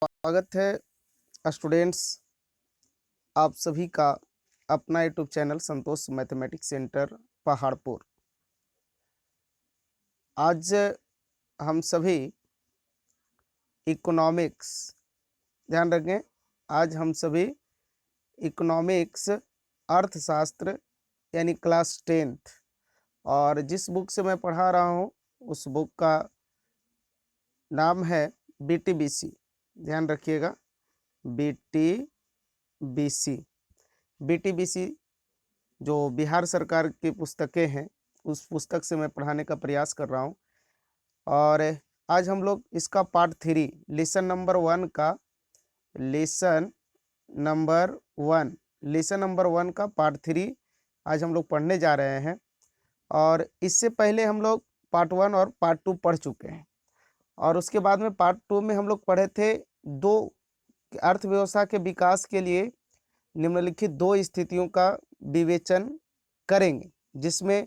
स्वागत है स्टूडेंट्स, आप सभी का अपना यूट्यूब चैनल संतोष मैथमेटिक्स सेंटर पहाड़पुर। आज हम सभी इकोनॉमिक्स, ध्यान रखें, आज हम सभी इकोनॉमिक्स अर्थशास्त्र यानी क्लास 10th और जिस बुक से मैं पढ़ा रहा हूँ उस बुक का नाम है BTBC। ध्यान रखिएगा, BTBC जो बिहार सरकार की पुस्तकें हैं उस पुस्तक से मैं पढ़ाने का प्रयास कर रहा हूं। और आज हम लोग इसका पार्ट 3 लेसन नंबर 1 का लेसन नंबर 1 का पार्ट 3 आज हम लोग पढ़ने जा रहे हैं। और इससे पहले हम लोग पार्ट 1 और पार्ट 2 पढ़ चुके हैं और उसके बाद में पार्ट 2 में हम लोग पढ़े थे दो अर्थव्यवस्था के विकास के लिए निम्नलिखित दो स्थितियों का विवेचन करेंगे, जिसमें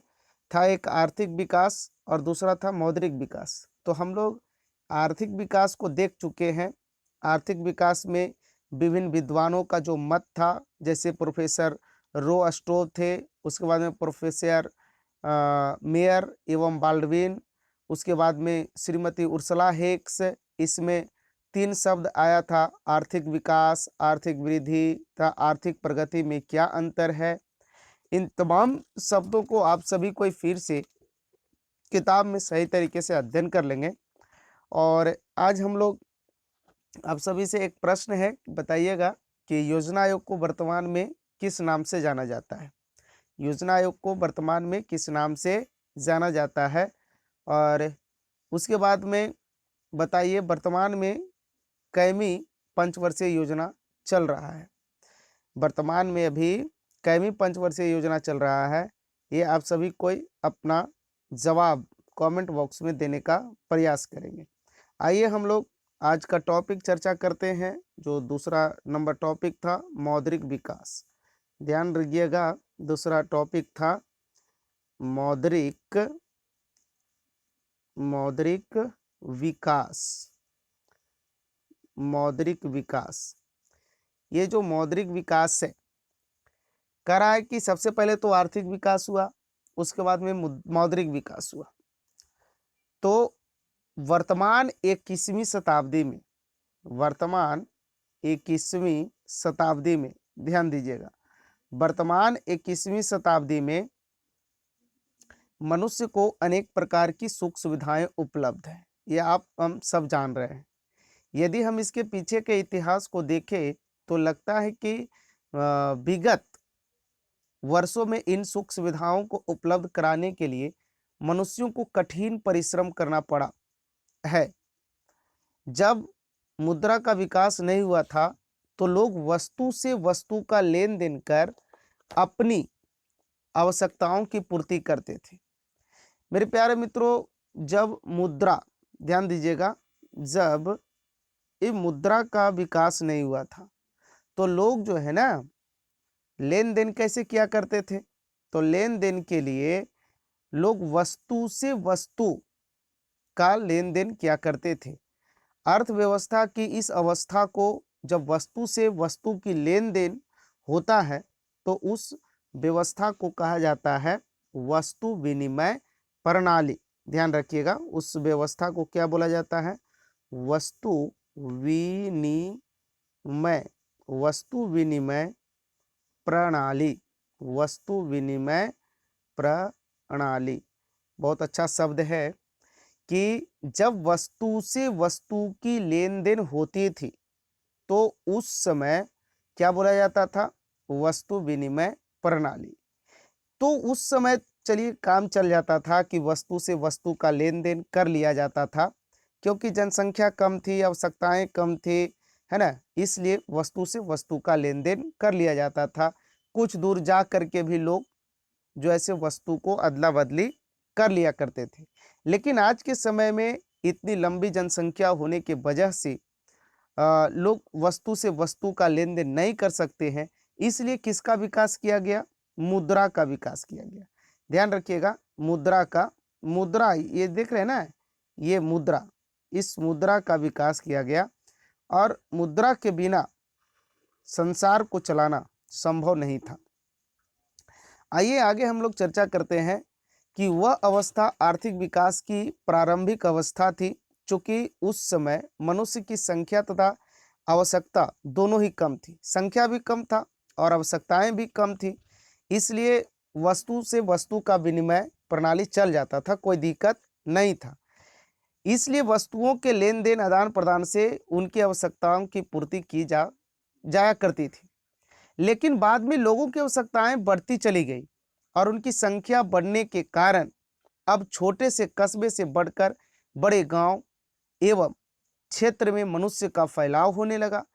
था एक आर्थिक विकास और दूसरा था मौद्रिक विकास। तो हम लोग आर्थिक विकास को देख चुके हैं। आर्थिक विकास में विभिन्न विद्वानों का जो मत था, जैसे प्रोफेसर रो स्टोव थे, उसके बाद में प्रोफेसर मेयर एवं बाल्डविन, उसके बाद में श्रीमती उर्सुला हेक्स। इसमें 3 शब्द आया था, आर्थिक विकास, आर्थिक वृद्धि तथा आर्थिक प्रगति में क्या अंतर है। इन तमाम शब्दों को आप सभी कोई फिर से किताब में सही तरीके से अध्ययन कर लेंगे। और आज हम लोग आप सभी से एक प्रश्न है, बताइएगा कि योजना आयोग को वर्तमान में किस नाम से जाना जाता है। योजना आयोग को वर्तमान में किस नाम से जाना जाता है। और उसके बाद में बताइए वर्तमान में कैमी पंचवर्षीय योजना चल रहा है। वर्तमान में अभी कैमी पंचवर्षीय योजना चल रहा है। ये आप सभी कोई अपना जवाब कमेंट बॉक्स में देने का प्रयास करेंगे। आइए हम लोग आज का टॉपिक चर्चा करते हैं, जो दूसरा नंबर टॉपिक था मौद्रिक विकास। ध्यान रखिएगा, दूसरा टॉपिक था मौद्रिक विकास। मौद्रिक विकास, ये जो मौद्रिक विकास है, कह रहा है कि सबसे पहले तो आर्थिक विकास हुआ, उसके बाद में मौद्रिक विकास हुआ। तो वर्तमान 21वीं शताब्दी में ध्यान दीजिएगा, वर्तमान 21वीं शताब्दी में मनुष्य को अनेक प्रकार की सुख सुविधाएं उपलब्ध है। ये हम सब जान रहे हैं। यदि हम इसके पीछे के इतिहास को देखें तो लगता है कि विगत वर्षों में इन सुख सुविधाओं को उपलब्ध कराने के लिए मनुष्यों को कठिन परिश्रम करना पड़ा है। जब मुद्रा का विकास नहीं हुआ था तो लोग वस्तु से वस्तु का लेन देन कर अपनी आवश्यकताओं की पूर्ति करते थे। मेरे प्यारे मित्रों, जब मुद्रा, ध्यान दीजिएगा, जब ये मुद्रा का विकास नहीं हुआ था तो लोग जो है ना, लेन देन कैसे किया करते थे। तो लेन देन के लिए लोग वस्तु से वस्तु का लेन देन किया करते थे। अर्थव्यवस्था की इस अवस्था को, जब वस्तु से वस्तु की लेन देन होता है तो उस व्यवस्था को कहा जाता है वस्तु विनिमय प्रणाली। ध्यान रखिएगा, उस व्यवस्था को क्या बोला जाता है, वस्तु विनिमय प्रणाली। वस्तु विनिमय प्रणाली बहुत अच्छा शब्द है कि जब वस्तु से वस्तु की लेन देन होती थी तो उस समय क्या बोला जाता था, वस्तु विनिमय प्रणाली। तो उस समय चलिए काम चल जाता था कि वस्तु से वस्तु का लेन देन कर लिया जाता था, क्योंकि जनसंख्या कम थी, आवश्यकताएं कम थी, है ना, इसलिए वस्तु से वस्तु का लेन देन कर लिया जाता था। कुछ दूर जा करके भी लोग जो ऐसे वस्तु को अदला बदली कर लिया करते थे। लेकिन आज के समय में इतनी लंबी जनसंख्या होने के वजह से लोग वस्तु से वस्तु का लेन देन नहीं कर सकते हैं। इसलिए किसका विकास किया गया, मुद्रा का विकास किया गया। ध्यान रखिएगा, मुद्रा ये देख रहे हैं ना, ये मुद्रा, इस मुद्रा का विकास किया गया। और मुद्रा के बिना संसार को चलाना संभव नहीं था। आइए आगे हम लोग चर्चा करते हैं कि वह अवस्था आर्थिक विकास की प्रारंभिक अवस्था थी, चूंकि उस समय मनुष्य की संख्या तथा आवश्यकता दोनों ही कम थी। संख्या भी कम था और आवश्यकताएं भी कम थी, इसलिए वस्तु से वस्तु का विनिमय प्रणाली चल जाता था, कोई दिक्कत नहीं था। इसलिए वस्तुओं के लेन देन आदान प्रदान से उनकी आवश्यकताओं की पूर्ति की जाया करती थी। लेकिन बाद में लोगों की आवश्यकताएं बढ़ती चली गई और उनकी संख्या बढ़ने के कारण अब छोटे से कस्बे से बढ़कर बड़े गांव एवं क्षेत्र में मनुष्य का फैलाव होने लगा।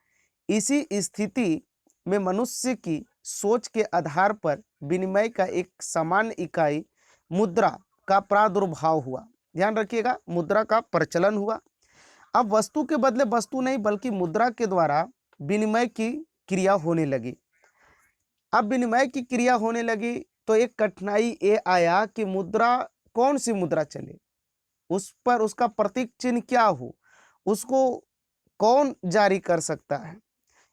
इसी स्थिति में मनुष्य की सोच के आधार पर विनिमय का एक सामान्य इकाई मुद्रा का प्रादुर्भाव हुआ। ध्यान रखिएगा, मुद्रा का प्रचलन हुआ। अब वस्तु के बदले वस्तु नहीं बल्कि मुद्रा के द्वारा विनिमय की क्रिया होने लगी। अब विनिमय की क्रिया होने लगी तो एक कठिनाई ये आया कि मुद्रा, कौन सी मुद्रा चले, उस पर उसका प्रतीक चिन्ह क्या हो, उसको कौन जारी कर सकता है।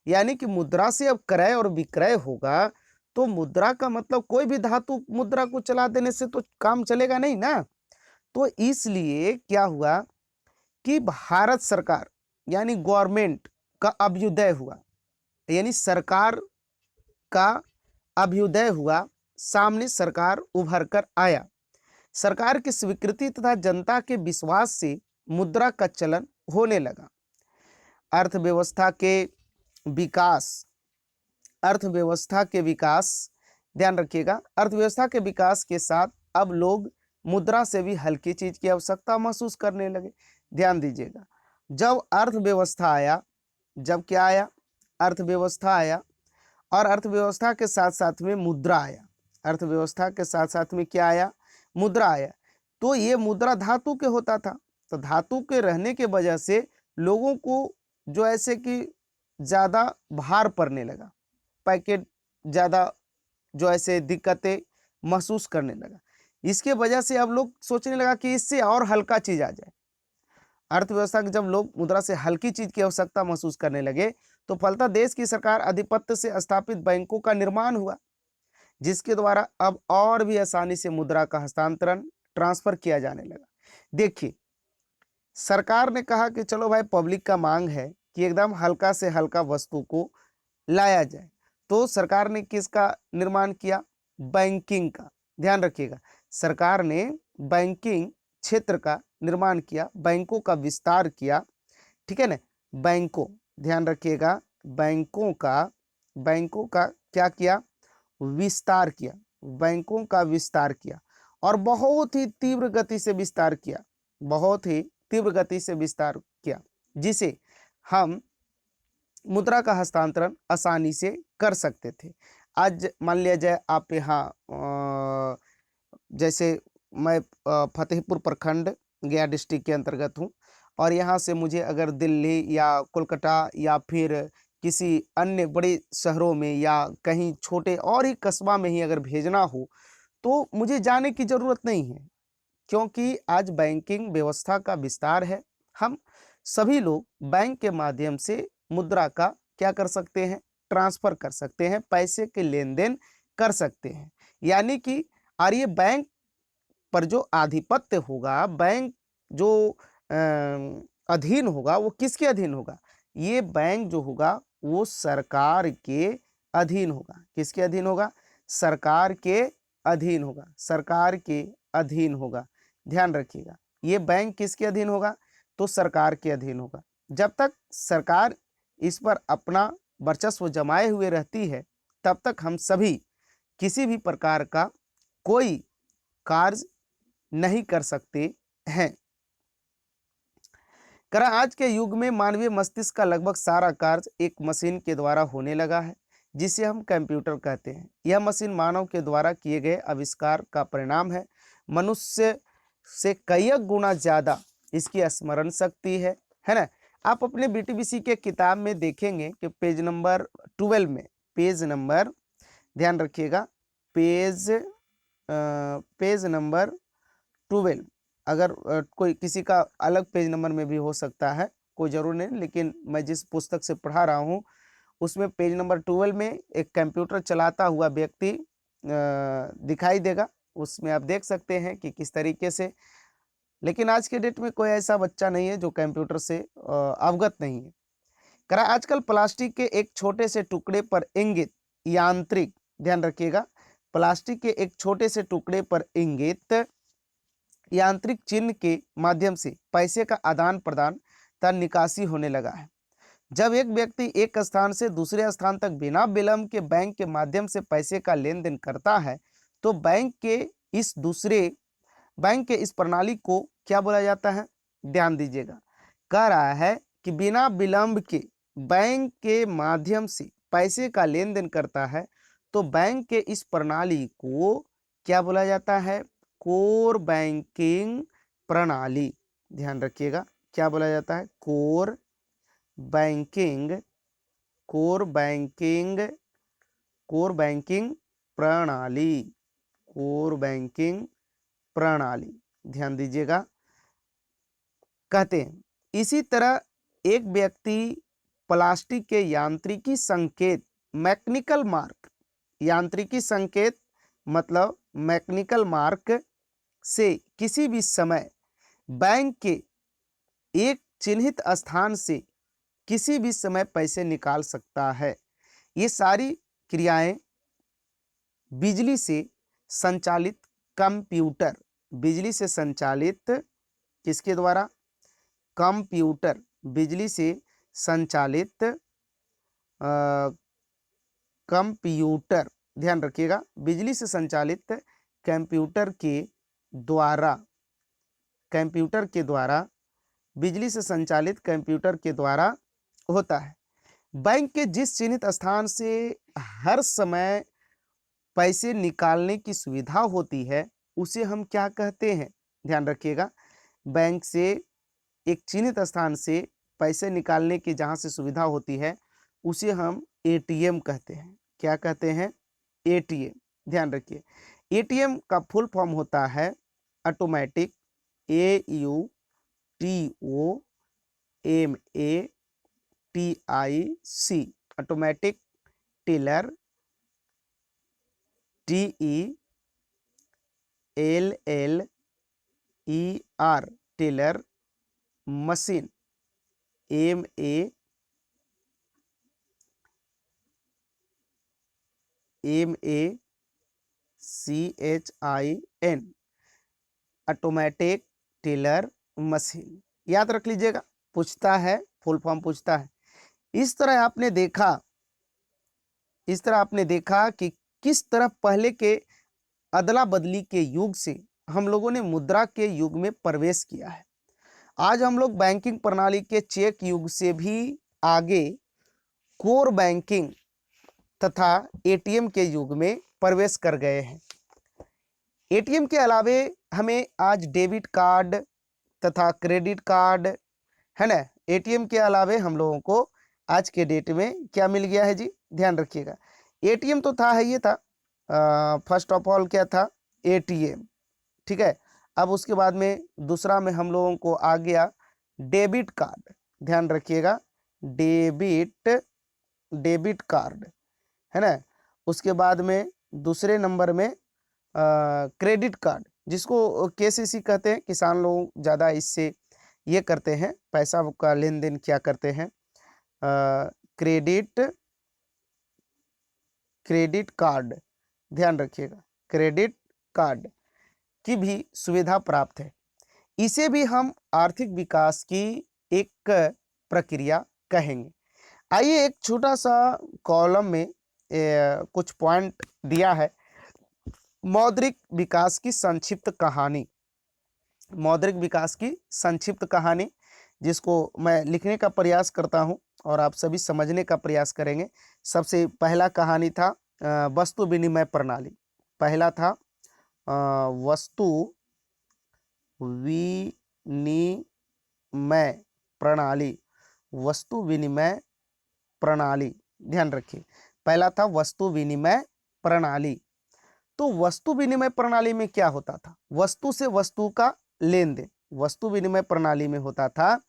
यानी कि मुद्रा से अब क्रय और विक्रय होगा तो मुद्रा का मतलब कोई भी धातु मुद्रा को चला देने से तो काम चलेगा नहीं ना। तो इसलिए क्या हुआ कि भारत सरकार यानी गवर्नमेंट का अभ्युदय हुआ, यानी सरकार का अभ्युदय हुआ, सामने सरकार उभर कर आया। सरकार की स्वीकृति तथा जनता के विश्वास से मुद्रा का चलन होने लगा। अर्थव्यवस्था के विकास, अर्थव्यवस्था के विकास, ध्यान रखिएगा, अर्थव्यवस्था के विकास के साथ अब लोग मुद्रा से भी हल्की चीज की आवश्यकता महसूस करने लगे। ध्यान दीजिएगा, जब अर्थव्यवस्था आया, जब क्या आया, अर्थव्यवस्था आया और अर्थव्यवस्था के साथ साथ में मुद्रा आया, अर्थव्यवस्था के साथ साथ में क्या आया, मुद्रा आया। तो ये मुद्रा धातु के होता था, तो धातु के रहने के वजह से लोगों को जो ऐसे कि ज़्यादा भार पड़ने लगा, पैकेट ज़्यादा जो ऐसे दिक्कतें महसूस करने लगा। इसके वजह से अब लोग सोचने लगा कि इससे और हल्का चीज़ आ जाए। अर्थव्यवस्था के जब लोग मुद्रा से हल्की चीज की आवश्यकता महसूस करने लगे तो फलतः देश की सरकार आधिपत्य से स्थापित बैंकों का निर्माण हुआ, जिसके द्वारा अब और भी आसानी से मुद्रा का हस्तांतरण, ट्रांसफर किया जाने लगा। देखिए, सरकार ने कहा कि चलो भाई, पब्लिक का मांग है कि एकदम हल्का से हल्का वस्तु को लाया जाए, तो सरकार ने किसका निर्माण किया, बैंकिंग का। ध्यान रखिएगा, सरकार ने बैंकिंग क्षेत्र का निर्माण किया, बैंकों का विस्तार किया, ठीक है ना। बैंकों, ध्यान रखिएगा, बैंकों का क्या किया, विस्तार किया, बैंकों का विस्तार किया और बहुत ही तीव्र गति से विस्तार किया, बहुत ही तीव्र गति से विस्तार किया, जिसे हम मुद्रा का हस्तांतरण आसानी से कर सकते थे। आज मान लिया जाए आप यहाँ जैसे मैं फतेहपुर प्रखंड गया डिस्ट्रिक्ट के अंतर्गत हूँ और यहाँ से मुझे अगर दिल्ली या कोलकाता या फिर किसी अन्य बड़े शहरों में या कहीं छोटे और ही कस्बा में ही अगर भेजना हो तो मुझे जाने की ज़रूरत नहीं है, क्योंकि आज बैंकिंग व्यवस्था का विस्तार है। हम सभी लोग बैंक के माध्यम से मुद्रा का क्या कर सकते हैं, ट्रांसफर कर सकते हैं, पैसे के लेन देन कर सकते हैं। यानी कि और ये बैंक पर जो आधिपत्य होगा, बैंक जो अधीन होगा, वो किसके अधीन होगा, ये बैंक जो होगा वो सरकार के अधीन होगा। किसके अधीन होगा, सरकार के अधीन होगा, सरकार के अधीन होगा। ध्यान रखिएगा, ये बैंक किसके अधीन होगा, तो सरकार के अधीन होगा। जब तक सरकार इस पर अपना वर्चस्व जमाए हुए रहती है तब तक हम सभी किसी भी प्रकार का कोई कार्य नहीं कर सकते हैं। आज के युग में मानवीय मस्तिष्क का लगभग सारा कार्य एक मशीन के द्वारा होने लगा है, जिसे हम कंप्यूटर कहते हैं। यह मशीन मानव के द्वारा किए गए आविष्कार का परिणाम है। मनुष्य से कई गुना ज़्यादा इसकी स्मरण शक्ति है ना। आप अपने बीटीबीसी के किताब में देखेंगे कि पेज नंबर 12 में, पेज नंबर, ध्यान रखिएगा, पेज नंबर 12, अगर कोई किसी का अलग पेज नंबर में भी हो सकता है, कोई ज़रूर नहीं, लेकिन मैं जिस पुस्तक से पढ़ा रहा हूँ उसमें पेज नंबर 12 में एक कंप्यूटर चलाता हुआ व्यक्ति दिखाई देगा। उसमें आप देख सकते हैं कि किस तरीके से, लेकिन आज के डेट में कोई ऐसा बच्चा नहीं है जो कंप्यूटर से अवगत नहीं है। करा आजकल प्लास्टिक के एक छोटे से टुकड़े पर इंगित यांत्रिक, ध्यान रखिएगा, प्लास्टिक के एक छोटे से टुकड़े पर इंगित यांत्रिक चिन्ह के माध्यम से पैसे का आदान प्रदान तथा निकासी होने लगा है। जब एक व्यक्ति एक स्थान से दूसरे स्थान तक बिना विलंब के बैंक के माध्यम से पैसे का लेन देन करता है तो बैंक के इस प्रणाली को क्या बोला जाता है? ध्यान दीजिएगा, कह रहा है कि बिना विलंब के बैंक के माध्यम से पैसे का लेन देन करता है तो बैंक के इस प्रणाली को क्या बोला जाता है? कोर बैंकिंग प्रणाली। ध्यान रखिएगा, क्या बोला जाता है? कोर बैंकिंग प्रणाली, कोर बैंकिंग प्रणाली, ध्यान दीजिएगा। कहते हैं इसी तरह एक व्यक्ति प्लास्टिक के यांत्रिकी संकेत मैकेनिकल मार्क, यांत्रिकी संकेत मतलब मैकेनिकल मार्क से किसी भी समय बैंक के एक चिन्हित स्थान से किसी भी समय पैसे निकाल सकता है। ये सारी क्रियाएं बिजली से संचालित कंप्यूटर, बिजली से संचालित किसके द्वारा? कंप्यूटर, बिजली से संचालित कंप्यूटर, ध्यान रखिएगा, बिजली से संचालित कंप्यूटर के द्वारा, बिजली से संचालित कंप्यूटर के द्वारा होता है। बैंक के जिस चिन्हित स्थान से हर समय पैसे निकालने की सुविधा होती है उसे हम क्या कहते हैं? ध्यान रखिएगा, बैंक से एक चिन्हित स्थान से पैसे निकालने की जहां से सुविधा होती है उसे हम एटीएम कहते हैं। क्या कहते हैं? एटीएम। ध्यान रखिए, एटीएम का फुल फॉर्म होता है automatic, AUTOMATIC, automatic teller, TELLER, teller machine, MACHIN, automatic teller machine. याद रख लीजिएगा, पूछता है, फुल फॉर्म पूछता है। इस तरह आपने देखा कि किस तरह पहले के अदला बदली के युग से हम लोगों ने मुद्रा के युग में प्रवेश किया है। आज हम लोग बैंकिंग प्रणाली के चेक युग से भी आगे कोर बैंकिंग तथा एटीएम के युग में प्रवेश कर गए हैं। एटीएम के अलावे हमें आज डेबिट कार्ड तथा क्रेडिट कार्ड है ना, एटीएम के अलावे हम लोगों को आज के डेट में क्या मिल गया है जी? ध्यान रखिएगा, एटीएम तो था है, ये था फर्स्ट ऑफ ऑल क्या था? एटीएम, ठीक है। अब उसके बाद में दूसरा में हम लोगों को आ गया डेबिट कार्ड, ध्यान रखिएगा, डेबिट कार्ड है ना। उसके बाद में दूसरे नंबर में क्रेडिट कार्ड, जिसको केसीसी कहते हैं। किसान लोग ज़्यादा इससे ये करते हैं, पैसा का लेन देन क्या करते हैं। क्रेडिट कार्ड, ध्यान रखिएगा, क्रेडिट कार्ड की भी सुविधा प्राप्त है। इसे भी हम आर्थिक विकास की एक प्रक्रिया कहेंगे। आइए एक छोटा सा कॉलम में कुछ पॉइंट दिया है, मौद्रिक विकास की संक्षिप्त कहानी, मौद्रिक विकास की संक्षिप्त कहानी, जिसको मैं लिखने का प्रयास करता हूं और आप सभी समझने का प्रयास करेंगे। सबसे पहला कहानी था वस्तु विनिमय प्रणाली। पहला था वस्तु विनिमय प्रणाली, वस्तु विनिमय प्रणाली, ध्यान रखिए, पहला था वस्तु विनिमय प्रणाली। तो वस्तु विनिमय प्रणाली में क्या होता था? वस्तु से वस्तु का लेन देन। वस्तु विनिमय प्रणाली में होता था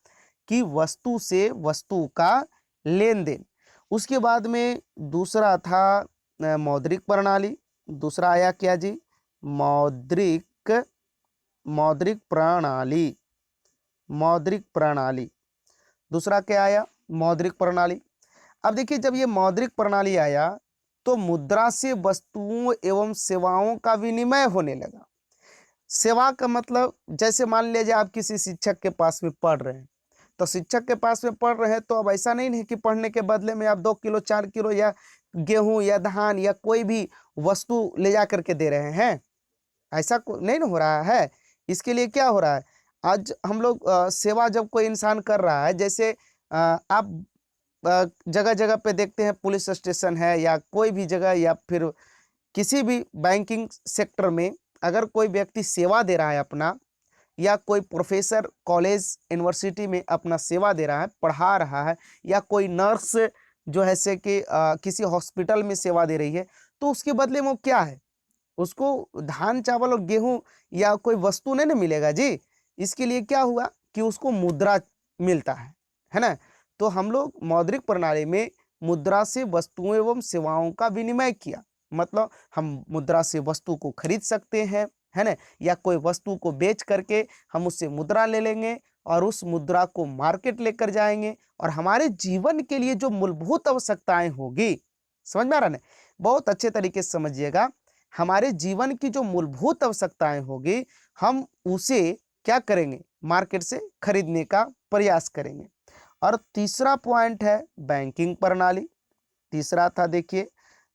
कि वस्तु से वस्तु का लेन देन। उसके बाद में दूसरा था मौद्रिक प्रणाली। दूसरा आया क्या जी? मौद्रिक प्रणाली। मौद्रिक प्रणाली दूसरा क्या आया? मौद्रिक प्रणाली। अब देखिए, जब ये मौद्रिक प्रणाली आया तो मुद्रा से वस्तुओं एवं सेवाओं का विनिमय होने लगा। सेवा का मतलब, जैसे मान लीजिए आप किसी शिक्षक के पास में पढ़ रहे हैं, तो शिक्षक के पास में पढ़ रहे हैं तो अब ऐसा नहीं है कि पढ़ने के बदले में आप 2 किलो 4 किलो या गेहूं या धान या कोई भी वस्तु ले जा करके दे रहे हैं। ऐसा नहीं ना हो रहा है। इसके लिए क्या हो रहा है, आज हम लोग सेवा जब कोई इंसान कर रहा है, जैसे आप जगह जगह पे देखते हैं, पुलिस स्टेशन है या कोई भी जगह या फिर किसी भी बैंकिंग सेक्टर में अगर कोई व्यक्ति सेवा दे रहा है अपना, या कोई प्रोफेसर कॉलेज यूनिवर्सिटी में अपना सेवा दे रहा है, पढ़ा रहा है, या कोई नर्स जो है से कि किसी हॉस्पिटल में सेवा दे रही है, तो उसके बदले में वो क्या है, उसको धान चावल और गेहूं या कोई वस्तु नहीं ना मिलेगा जी। इसके लिए क्या हुआ कि उसको मुद्रा मिलता है ना। तो हम लोग मौद्रिक प्रणाली में मुद्रा से वस्तुओं एवं सेवाओं का विनिमय किया। मतलब हम मुद्रा से वस्तु को खरीद सकते हैं, है ना, या कोई वस्तु को बेच करके हम उससे मुद्रा ले लेंगे और उस मुद्रा को मार्केट लेकर जाएंगे और हमारे जीवन के लिए जो मूलभूत आवश्यकताएं होगी, समझ में आ रहा है? बहुत अच्छे तरीके से समझिएगा। हमारे जीवन की जो मूलभूत आवश्यकताएं होगी, हम उसे क्या करेंगे, मार्केट से खरीदने का प्रयास करेंगे। और तीसरा पॉइंट है बैंकिंग प्रणाली। तीसरा था देखिए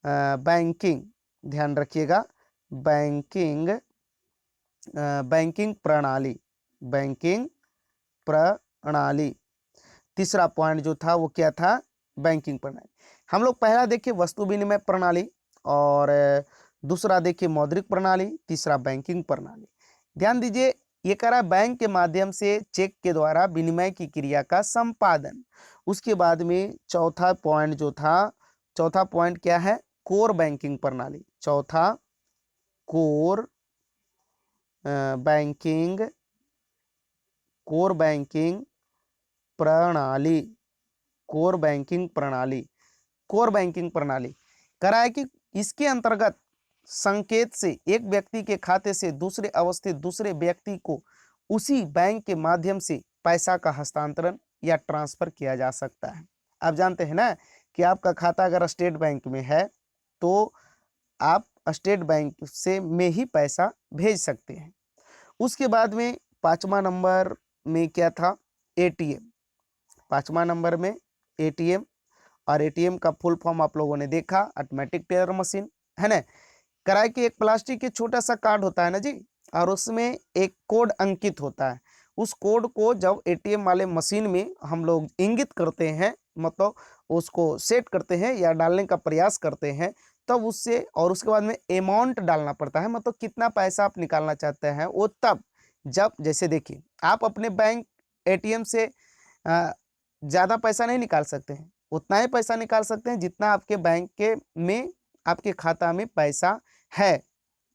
बैंकिंग, ध्यान रखिएगा, बैंकिंग प्रणाली। बैंकिंग प्रणाली तीसरा पॉइंट जो था वो क्या था? बैंकिंग प्रणाली। हम लोग पहला देखिए वस्तु विनिमय प्रणाली, और दूसरा देखिए मौद्रिक प्रणाली, तीसरा बैंकिंग प्रणाली। ध्यान दीजिए, ये करा बैंक के माध्यम से चेक के द्वारा विनिमय की क्रिया का संपादन। उसके बाद में चौथा पॉइंट जो था, चौथा पॉइंट क्या है? कोर बैंकिंग प्रणाली। चौथा कोर बैंकिंग प्रणाली। कोर बैंकिंग प्रणाली। कोर बैंकिंग प्रणाली करा है कि इसके अंतर्गत संकेत से एक व्यक्ति के खाते से दूसरे अवस्थित दूसरे व्यक्ति को उसी बैंक के माध्यम से पैसा का हस्तांतरण या ट्रांसफर किया जा सकता है। आप जानते हैं ना कि आपका खाता अगर स्टेट बैंक में है तो आप स्टेट बैंक से में ही पैसा भेज सकते हैं। उसके बाद में पांचवा नंबर में क्या था? एटीएम। पांचवा नंबर में एटीएम, और एटीएम का फुल फॉर्म आप लोगों ने देखा, ऑटोमेटिक टेलर मशीन, है ना। कराए कि एक प्लास्टिक के छोटा सा कार्ड होता है ना जी, और उसमें एक कोड अंकित होता है। उस कोड को जब एटीएम वाले मशीन में हम लोग इंगित करते हैं, मतलब उसको सेट करते हैं या डालने का प्रयास करते हैं, तब उससे, और उसके बाद में अमाउंट डालना पड़ता है, मतलब कितना पैसा आप निकालना चाहते हैं वो, तब जब जैसे देखिए आप अपने बैंक एटीएम से ज़्यादा पैसा नहीं निकाल सकते हैं, उतना ही पैसा निकाल सकते हैं जितना आपके बैंक के में आपके खाता में पैसा है,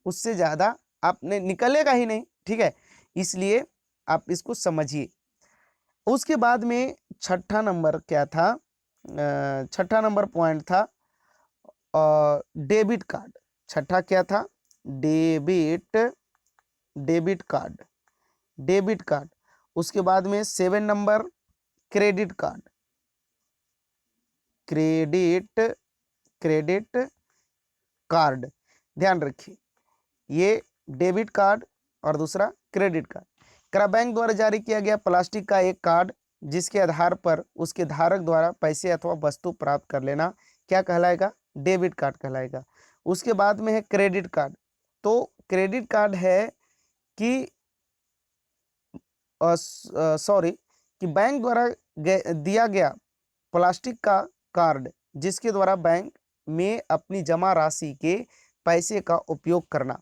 उससे ज़्यादा आपने निकलेगा ही नहीं, ठीक है। इसलिए आप इसको समझिए। उसके बाद में छठा नंबर क्या था? छठा नंबर पॉइंट था डेबिट कार्ड। छठा क्या था? Debit card. Debit card. उसके बाद में 7 number credit card. Credit card, ध्यान रखिए, ये डेबिट कार्ड और दूसरा क्रेडिट कार्ड। करा बैंक द्वारा जारी किया गया प्लास्टिक का एक कार्ड जिसके आधार पर उसके धारक द्वारा पैसे अथवा वस्तु प्राप्त कर लेना क्या कहलाएगा? डेबिट कार्ड कहलाएगा। उसके बाद में है क्रेडिट कार्ड। तो क्रेडिट कार्ड है कि सॉरी कि बैंक द्वारा दिया गया प्लास्टिक का कार्ड जिसके द्वारा बैंक में अपनी जमा राशि के पैसे का उपयोग करना।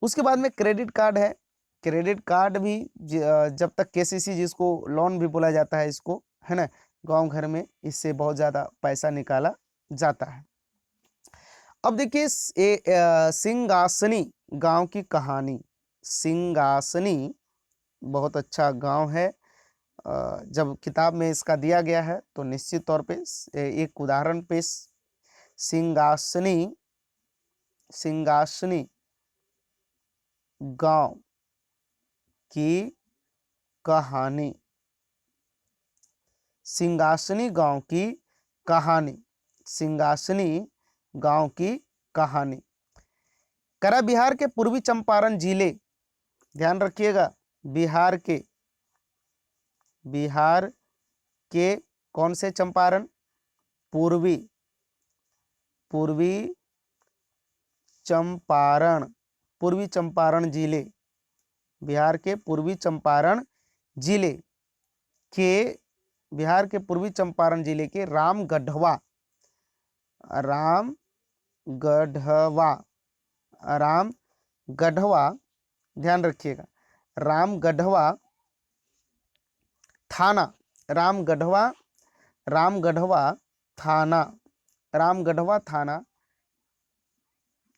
उसके बाद में क्रेडिट कार्ड है। क्रेडिट कार्ड भी जब तक केसीसी, जिसको लोन भी बोला जाता है इसको, है ना, गांव घर में इससे बहुत ज़्यादा पैसा निकाला जाता है। अब देखिए सिंगासनी गांव की कहानी। सिंगासनी बहुत अच्छा गांव है, जब किताब में इसका दिया गया है तो निश्चित तौर पे एक उदाहरण पेश, सिंगासनी गांव की कहानी, सिंगासनी गांव की कहानी, सिंगासनी गांव की कहानी। करा बिहार के पूर्वी चंपारण जिले, ध्यान रखिएगा, बिहार के कौन से चंपारण, पूर्वी चंपारण जिले, बिहार के पूर्वी चंपारण जिले के रामगढ़वा, ध्यान रखिएगा, रामगढ़वा थाना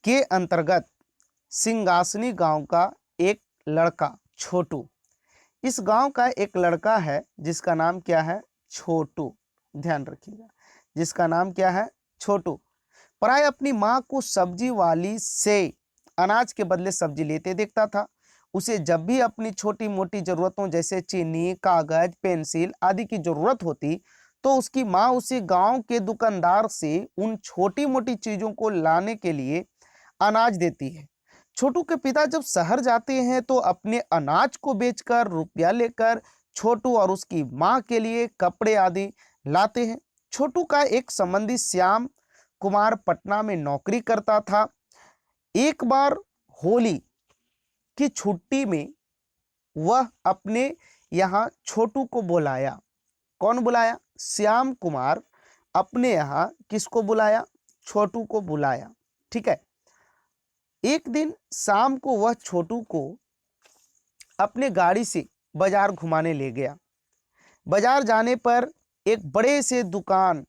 के अंतर्गत सिंगासनी गांव का एक लड़का छोटू, इस गांव का एक लड़का है जिसका नाम क्या है, छोटू, ध्यान रखिएगा, जिसका नाम क्या है, छोटू, प्राय अपनी माँ को सब्जी वाली से अनाज के बदले सब्जी लेते देखता था। उसे जब भी अपनी छोटी मोटी जरूरतों जैसे चीनी, कागज, पेंसिल आदि की जरूरत होती तो उसकी माँ उसे गांव के दुकानदार से उन छोटी मोटी चीजों को लाने के लिए अनाज देती है। छोटू के पिता जब शहर जाते हैं तो अपने अनाज को बेचकर रुपया लेकर छोटू और उसकी माँ के लिए कपड़े आदि लाते हैं। छोटू का एक संबंधी श्याम कुमार पटना में नौकरी करता था। एक बार होली की छुट्टी में वह अपने यहाँ छोटू को बुलाया। कौन बुलाया? श्याम कुमार अपने यहाँ किसको बुलाया? छोटू को बुलाया। ठीक है। एक दिन शाम को वह छोटू को अपने गाड़ी से बाजार घुमाने ले गया। बाजार जाने पर एक बड़े से दुकान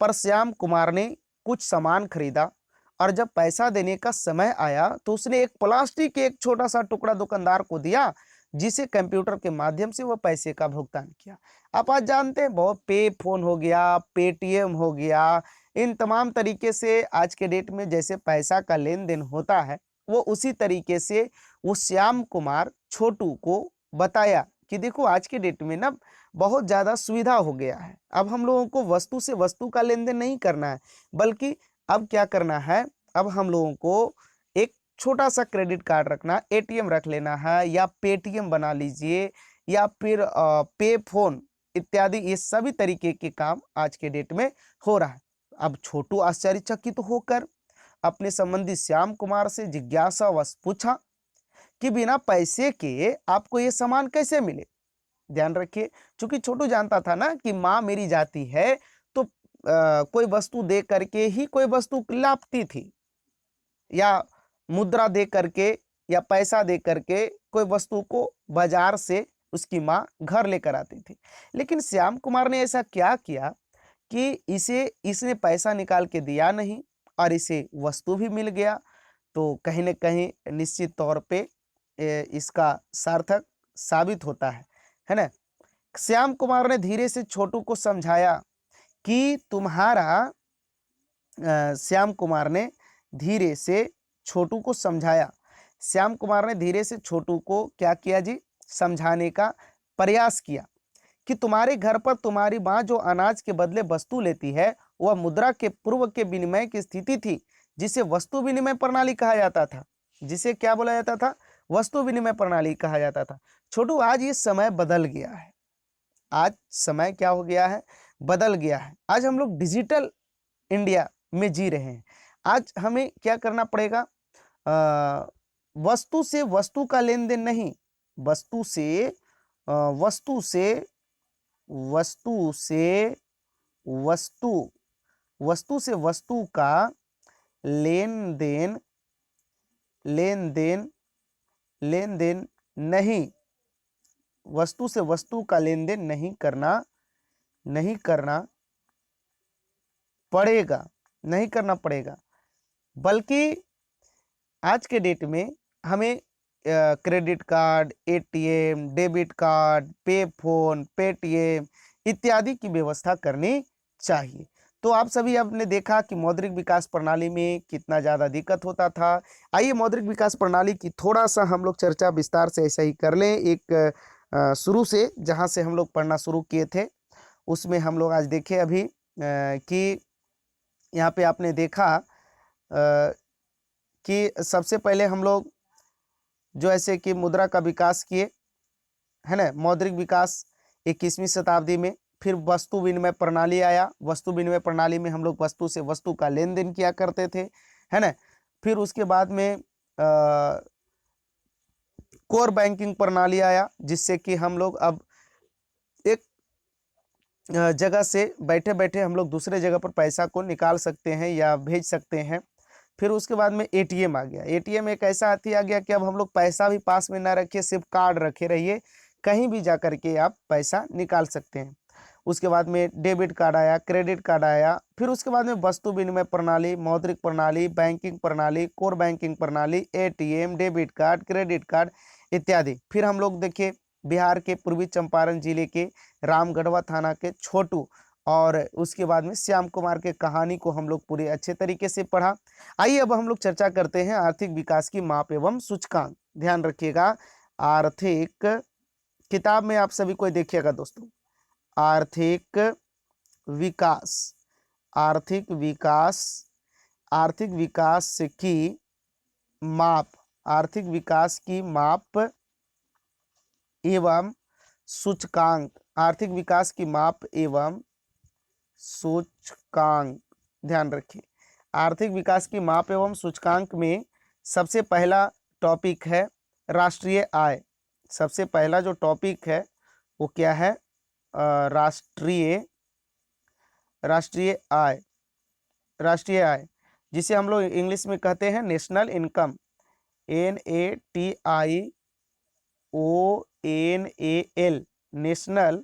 पर श्याम कुमार ने कुछ सामान खरीदा और जब पैसा देने का समय आया तो उसने एक प्लास्टिक के एक छोटा सा टुकड़ा दुकानदार को दिया, जिसे कंप्यूटर के माध्यम से वह पैसे का भुगतान किया। आप आज जानते हैं बहुत पे फोन हो गया, पेटीएम हो गया, इन तमाम तरीके से आज के डेट में जैसे पैसा का लेन देन होता है, वो उसी तरीके से वो श्याम कुमार छोटू को बताया कि देखो आज के डेट में ना बहुत ज़्यादा सुविधा हो गया है। अब हम लोगों को वस्तु से वस्तु का लेन देन नहीं करना है, बल्कि अब क्या करना है, अब हम लोगों को एक छोटा सा क्रेडिट कार्ड रखना, एटीएम रख लेना है, या पेटीएम बना लीजिए, या फिर पे फोन इत्यादि, ये सभी तरीके के काम आज के डेट में हो रहा है। अब छोटू आश्चर्यचकित होकर अपने संबंधी श्याम कुमार से जिज्ञासावश पूछा कि बिना पैसे के आपको ये सामान कैसे मिले। ध्यान रखिए, क्योंकि छोटू जानता था ना कि माँ मेरी जाती है तो कोई वस्तु दे करके ही कोई वस्तु लाती थी, या मुद्रा दे करके या पैसा दे करके कोई वस्तु को बाजार से उसकी माँ घर लेकर आती थी। लेकिन श्याम कुमार ने ऐसा क्या किया कि इसने पैसा निकाल के दिया नहीं और इसे वस्तु भी मिल गया। तो कहीं न कहीं निश्चित तौर पे इसका सार्थक साबित होता है ना। श्याम कुमार ने धीरे से छोटू को समझाया कि श्याम कुमार ने धीरे से छोटू को समझाया। श्याम कुमार ने धीरे से छोटू को क्या किया जी, समझाने का प्रयास किया कि तुम्हारे घर पर तुम्हारी माँ जो अनाज के बदले वस्तु लेती है वह मुद्रा के पूर्व के विनिमय की स्थिति थी, जिसे वस्तु विनिमय प्रणाली कहा जाता था। जिसे क्या बोला जाता था? वस्तु विनिमय प्रणाली कहा जाता था। छोटू आज ये समय बदल गया है। आज समय क्या हो गया है? बदल गया है। आज हम लोग डिजिटल इंडिया में जी रहे हैं। आज हमें क्या करना पड़ेगा? वस्तु से वस्तु का लेन देन नहीं, वस्तु से वस्तु का लेन देन नहीं, वस्तु से वस्तु का लेन देन नहीं करना पड़ेगा, बल्कि आज के डेट में हमें credit card, ATM, debit card, पे फोन, पेटीएम इत्यादि की व्यवस्था करनी चाहिए। तो आप सभी आपने देखा कि मौद्रिक विकास प्रणाली में कितना ज़्यादा दिक्कत होता था। आइए मौद्रिक विकास प्रणाली की थोड़ा सा हम लोग चर्चा विस्तार से ऐसा ही कर लें, एक शुरू से जहाँ से हम लोग पढ़ना शुरू किए थे उसमें हम लोग आज देखें अभी कि यहाँ पे आपने देखा कि सबसे पहले हम लोग जो ऐसे कि मुद्रा का विकास किए, है ना, मौद्रिक विकास 21वीं शताब्दी में। फिर वस्तु विनिमय प्रणाली आया। वस्तु विनिमय प्रणाली में हम लोग वस्तु से वस्तु का लेन देन किया करते थे, है ना। फिर उसके बाद में कोर बैंकिंग प्रणाली आया, जिससे कि हम लोग अब एक जगह से बैठे बैठे हम लोग दूसरे जगह पर पैसा को निकाल सकते हैं या भेज सकते हैं। फिर उसके बाद में एटीएम आ गया। एटीएम एक ऐसा हाथी आ गया कि अब हम लोग पैसा भी पास में ना रखिए, सिर्फ कार्ड रखे रहिए, कहीं भी जा करके आप पैसा निकाल सकते हैं। उसके बाद में डेबिट कार्ड आया, क्रेडिट कार्ड आया। फिर उसके बाद में वस्तु विनिमय प्रणाली, मौद्रिक प्रणाली, बैंकिंग प्रणाली, कोर बैंकिंग प्रणाली, ATM, debit card, credit card इत्यादि। फिर हम लोग देखिए बिहार के पूर्वी चंपारण जिले के रामगढ़वा थाना के छोटू और उसके बाद में श्याम कुमार के कहानी को हम लोग पूरे अच्छे तरीके से पढ़ा। आइए अब हम लोग चर्चा करते हैं आर्थिक विकास की माप एवं सूचकांक। ध्यान रखिएगा, आर्थिक किताब में आप सभी को देखिएगा दोस्तों, आर्थिक विकास, आर्थिक विकास, आर्थिक विकास की माप, आर्थिक विकास की माप एवं सूचकांक, आर्थिक विकास की माप एवं सूचकांक। ध्यान रखिए, आर्थिक विकास की माप एवं सूचकांक में सबसे पहला टॉपिक है राष्ट्रीय आय। सबसे पहला जो टॉपिक है वो क्या है? राष्ट्रीय आय, राष्ट्रीय आय, जिसे हम लोग इंग्लिश में कहते हैं national income, NATIONAL, national,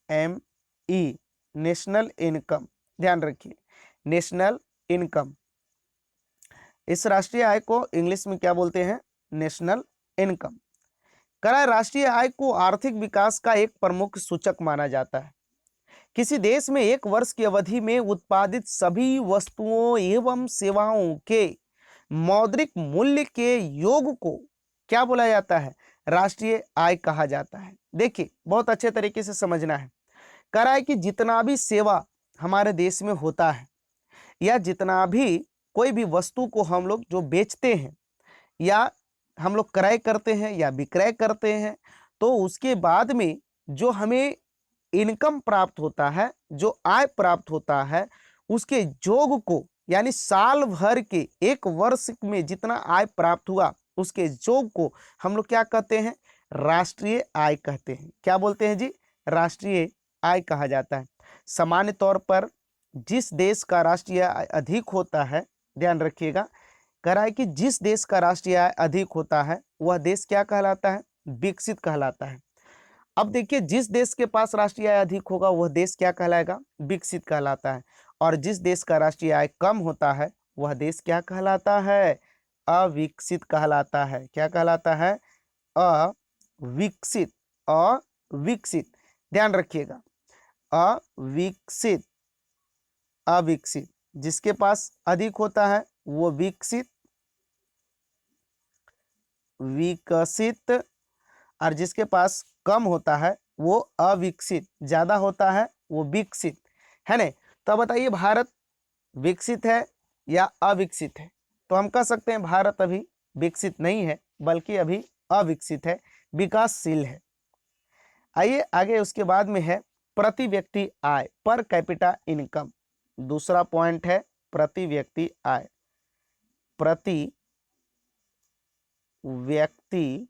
INCOME, national income. ध्यान रखिए, नेशनल इनकम। इस राष्ट्रीय आय को इंग्लिश में क्या बोलते हैं? National income. करा राष्ट्रीय आय को आर्थिक विकास का एक प्रमुख सूचक माना जाता है। किसी देश में एक वर्ष की अवधि में उत्पादित सभी वस्तुओं एवं सेवाओं के मौद्रिक मूल्य के योग को क्या बोला जाता है? राष्ट्रीय आय कहा जाता है। देखिए बहुत अच्छे तरीके से समझना है। कह रहा है कि जितना भी सेवा हमारे देश में होता है या जितना भी कोई भी वस्तु को हम लोग जो बेचते हैं या हम लोग क्रय करते हैं या विक्रय करते हैं, तो उसके बाद में जो हमें इनकम प्राप्त होता है, जो आय प्राप्त होता है, उसके जोग को यानी साल भर के एक वर्ष में जितना आय प्राप्त हुआ उसके जोग को हम लोग क्या कहते हैं? राष्ट्रीय आय कहते हैं। क्या बोलते हैं जी? राष्ट्रीय आय कहा जाता है। सामान्य तौर पर जिस देश का राष्ट्रीय आय अधिक होता है, ध्यान रखिएगा, कह रहा है कि जिस देश का राष्ट्रीय आय अधिक होता है वह देश क्या कहलाता है? विकसित कहलाता है। अब देखिए, जिस देश के पास राष्ट्रीय आय अधिक होगा वह देश क्या कहलाएगा? विकसित कहलाता है। और जिस देश का राष्ट्रीय आय कम होता है वह देश क्या कहलाता है? अविकसित कहलाता है। क्या कहलाता है? अविकसित, अविकसित। ध्यान रखिएगा, अविकसित, अविकसित। जिसके पास अधिक होता है वो विकसित, विकसित, और जिसके पास कम होता है वो अविकसित, ज्यादा होता है वो विकसित, है ना। तो अब बताइए, भारत विकसित है या अविकसित है? तो हम कह सकते हैं भारत अभी विकसित नहीं है बल्कि अभी अविकसित है, विकासशील है। आइए आगे, उसके बाद में है प्रति व्यक्ति आय, पर कैपिटा इनकम। दूसरा पॉइंट है प्रति व्यक्ति आय, प्रति व्यक्ति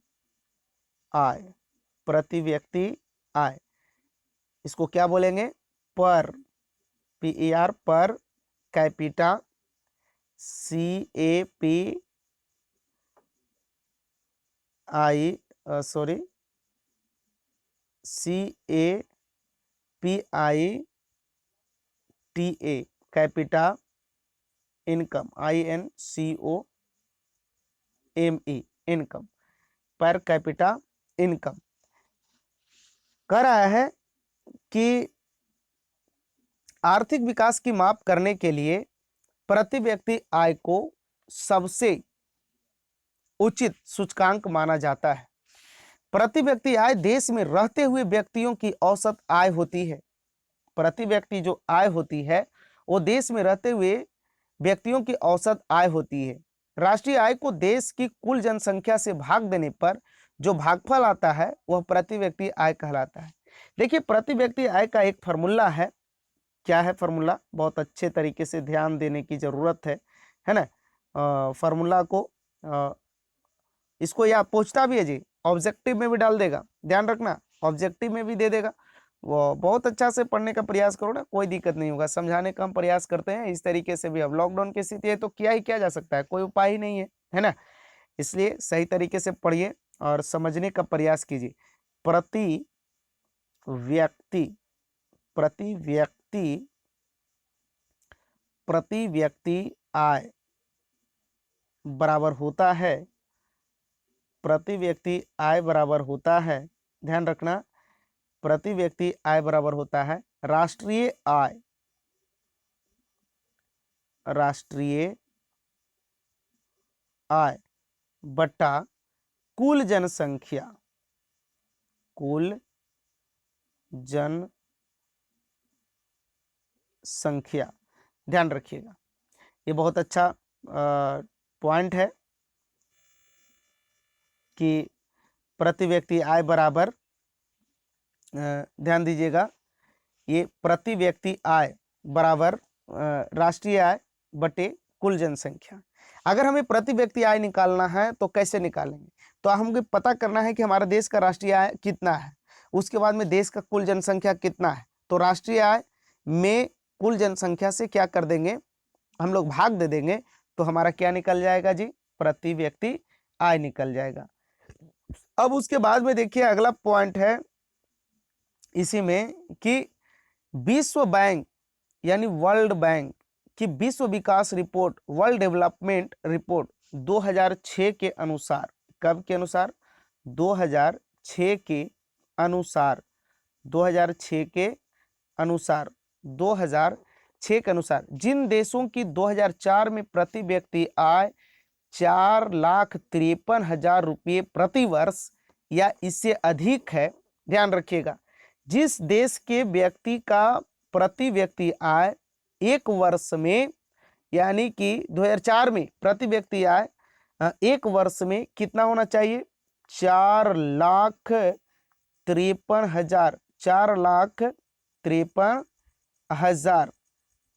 आय, प्रति व्यक्ति आय। इसको क्या बोलेंगे? पर, PER, per capita, CAPITA, capita income, INCOME, PCME income, per capita income. कह रहा है कि आर्थिक विकास की माप करने के लिए प्रति व्यक्ति आय को सबसे उचित सूचकांक माना जाता है। प्रति व्यक्ति आय देश में रहते हुए व्यक्तियों की औसत आय होती है। प्रति व्यक्ति जो आय होती है वो देश में रहते हुए व्यक्तियों की औसत आय होती है। राष्ट्रीय आय को देश की कुल जनसंख्या से भाग देने पर जो भागफल आता है वह प्रति व्यक्ति आय कहलाता है। देखिए, प्रति व्यक्ति आय का एक फार्मूला है। क्या है फार्मूला? बहुत अच्छे तरीके से ध्यान देने की जरूरत है ना। फार्मूला को इसको या पूछता भी है जी, ऑब्जेक्टिव में भी डाल देगा, ध्यान रखना, ऑब्जेक्टिव में भी दे देगा। वो बहुत अच्छा से पढ़ने का प्रयास करो ना, कोई दिक्कत नहीं होगा। समझाने का हम प्रयास करते हैं इस तरीके से भी। अब लॉकडाउन की स्थिति है तो क्या ही किया जा सकता है, कोई उपाय ही नहीं है ना। इसलिए सही तरीके से पढ़िए और समझने का प्रयास कीजिए। प्रति व्यक्ति प्रति व्यक्ति प्रति व्यक्ति आय बराबर होता है, प्रति व्यक्ति आय बराबर होता है, ध्यान रखना, प्रति व्यक्ति आय बराबर होता है राष्ट्रीय आय, राष्ट्रीय आय बटा कुल जनसंख्या, कुल जनसंख्या। ध्यान रखिएगा, ये बहुत अच्छा पॉइंट है कि प्रति व्यक्ति आय बराबर, ध्यान दीजिएगा, ये प्रति व्यक्ति आय बराबर राष्ट्रीय आय बटे कुल जनसंख्या। अगर हमें प्रति व्यक्ति आय निकालना है तो कैसे निकालेंगे? तो हमें पता करना है कि हमारे देश का राष्ट्रीय आय कितना है, उसके बाद में देश का कुल जनसंख्या कितना है। तो राष्ट्रीय आय में कुल जनसंख्या से क्या कर देंगे, हम लोग भाग दे देंगे, तो हमारा क्या निकल जाएगा जी? प्रति व्यक्ति आय निकल जाएगा। अब उसके बाद में देखिए अगला पॉइंट है इसी में कि विश्व बैंक यानी वर्ल्ड बैंक की विश्व विकास रिपोर्ट, वर्ल्ड डेवलपमेंट रिपोर्ट 2006 के अनुसार, कब के अनुसार? 2006 के अनुसार, 2006 के अनुसार, 2006 के अनुसार जिन देशों की 2004 में प्रति व्यक्ति आय 4,53,000 रुपये प्रति वर्ष या इससे अधिक है, ध्यान रखिएगा, जिस देश के व्यक्ति का प्रति व्यक्ति आय एक वर्ष में, यानी कि 2004 में प्रति व्यक्ति आय एक वर्ष में कितना होना चाहिए? 4,53,000, 4,53,000,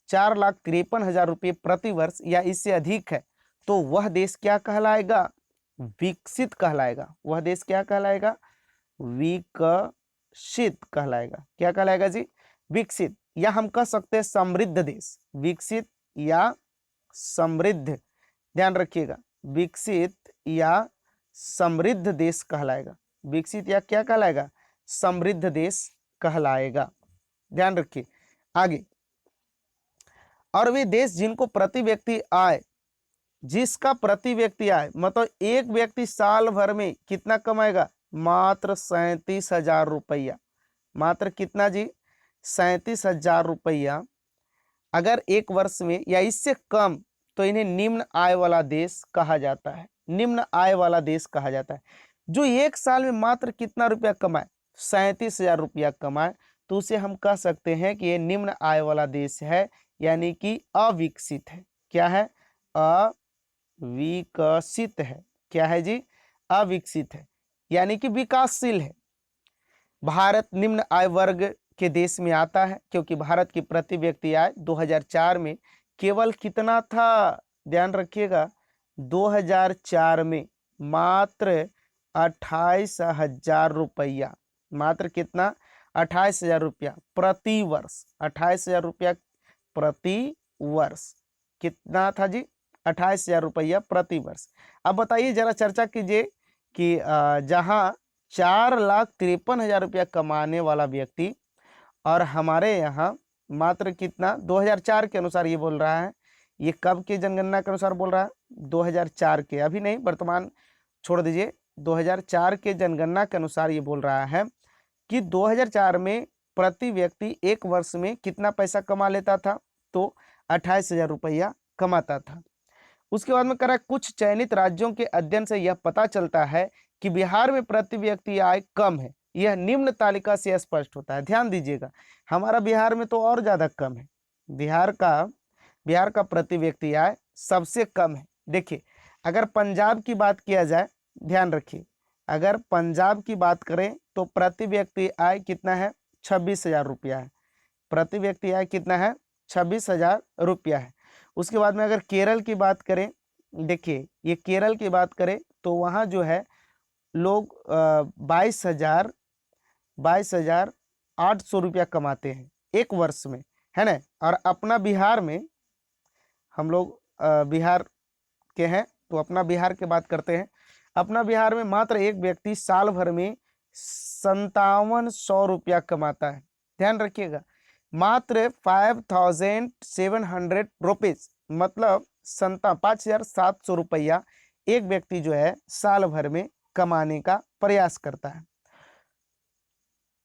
4,53,000 रुपये प्रति वर्ष या इससे अधिक है, तो वह देश क्या कहलाएगा? विकसित कहलाएगा। वह देश क्या कहलाएगा? विकसित कहलाएगा। क्या कहलाएगा जी? विकसित, या हम कह सकते हैं समृद्ध देश। विकसित या समृद्ध, ध्यान रखिएगा, विकसित या समृद्ध देश कहलाएगा। विकसित या क्या कहलाएगा? समृद्ध देश कहलाएगा। ध्यान रखिए आगे। और वे देश जिनको प्रति व्यक्ति आय, जिसका प्रति व्यक्ति आय मतलब एक व्यक्ति साल भर में कितना कमाएगा? मात्र 37,000 रुपया। मात्र कितना जी? 37,000 रुपया अगर एक वर्ष में या इससे कम, तो इन्हें निम्न आय वाला देश कहा जाता है। निम्न आय वाला देश कहा जाता है। जो एक साल में मात्र कितना रुपया कमाए? 37,000 रुपया कमाए, तो उसे हम कह सकते हैं कि ये निम्न आय वाला देश है, यानी कि अविकसित है। क्या है? अविकसित है। क्या है जी? अविकसित है, यानी कि विकासशील है। भारत निम्न आय वर्ग के देश में आता है, क्योंकि भारत की प्रति व्यक्ति आय 2004 में केवल कितना था? ध्यान रखिएगा, 2004 में मात्र 28,000 रुपया। मात्र कितना? 28,000 रुपया प्रति वर्ष। 28,000 रुपया प्रति वर्ष कितना था जी? 28,000 रुपया प्रति वर्ष। अब बताइए, जरा चर्चा कीजिए कि जहां 4,53,000 रुपया कमाने वाला व्यक्ति और हमारे यहाँ मात्र कितना, 2004 के अनुसार ये बोल रहा है, ये कब के जनगणना के अनुसार बोल रहा है? 2004 के, अभी नहीं, वर्तमान छोड़ दीजिए, 2004 के जनगणना के अनुसार ये बोल रहा है कि 2004 में प्रति व्यक्ति एक वर्ष में कितना पैसा कमा लेता था? तो 28,000 रुपया कमाता था। उसके बाद में कह रहा है कुछ चयनित राज्यों के अध्ययन से यह पता चलता है कि बिहार में प्रति व्यक्ति आय कम है। यह निम्न तालिका से स्पष्ट होता है। ध्यान दीजिएगा, हमारा बिहार में तो और ज्यादा कम है। बिहार का प्रति व्यक्ति आय सबसे कम है। देखिए, अगर पंजाब की बात किया जाए, ध्यान रखिए, अगर पंजाब की बात करें तो प्रति व्यक्ति आय कितना है? 26,000 रुपया है। प्रति व्यक्ति आय कितना है? 26,000 रुपया है। उसके बाद में अगर केरल की बात करें, देखिए ये केरल की बात करें तो वहाँ जो है लोग 22,800 रुपया कमाते हैं एक वर्ष में, है ना। और अपना बिहार में, हम लोग बिहार के हैं तो अपना बिहार की बात करते हैं। अपना बिहार में मात्र एक व्यक्ति साल भर में 5700 रुपया कमाता है। ध्यान रखिएगा, मात्र 5,700 रुपीज, मतलब 5,700 रुपया एक व्यक्ति जो है साल भर में कमाने का प्रयास करता है।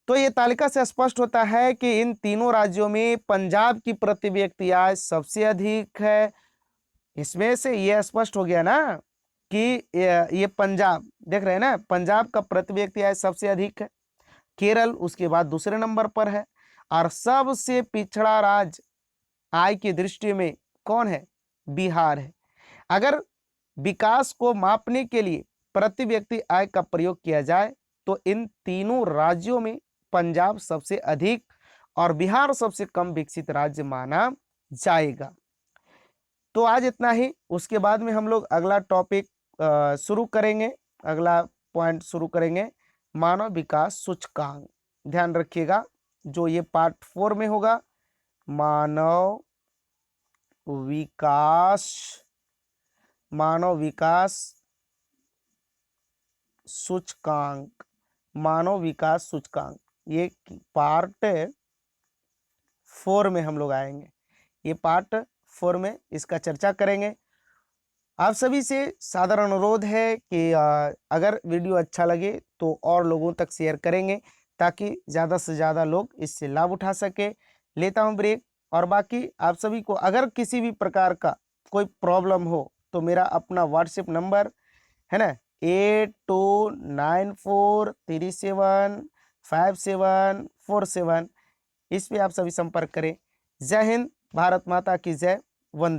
तो ये तालिका से स्पष्ट होता है कि इन तीनों राज्यों में पंजाब की प्रति व्यक्ति आय सबसे अधिक है। इसमें से ये स्पष्ट हो गया ना कि ये पंजाब, देख रहे हैं ना, पंजाब का प्रति व्यक्ति आय सबसे अधिक है। केरल उसके बाद दूसरे नंबर पर है। और सबसे पिछड़ा राज्य आय की दृष्टि में कौन है? बिहार है। अगर विकास को मापने के लिए प्रति व्यक्ति आय का प्रयोग किया जाए तो इन तीनों राज्यों में पंजाब सबसे अधिक और बिहार सबसे कम विकसित राज्य माना जाएगा। तो आज इतना ही। उसके बाद में हम लोग अगला टॉपिक शुरू करेंगे, अगला पॉइंट शुरू करेंगे, मानव विकास सूचकांक। ध्यान रखिएगा, जो ये पार्ट 4 में होगा, मानव विकास सूचकांक, मानव विकास सूचकांक, ये पार्ट 4 में हम लोग आएंगे। ये पार्ट 4 में इसका चर्चा करेंगे। आप सभी से सादर अनुरोध है कि अगर वीडियो अच्छा लगे तो और लोगों तक शेयर करेंगे ताकि ज़्यादा से ज़्यादा लोग इससे लाभ उठा सके। लेता हूँ ब्रेक। और बाकी आप सभी को अगर किसी भी प्रकार का कोई प्रॉब्लम हो तो मेरा अपना व्हाट्सएप नंबर है ना, 8294375747, इस पे आप सभी संपर्क करें। जय हिंद, भारत माता की जय, वंदे।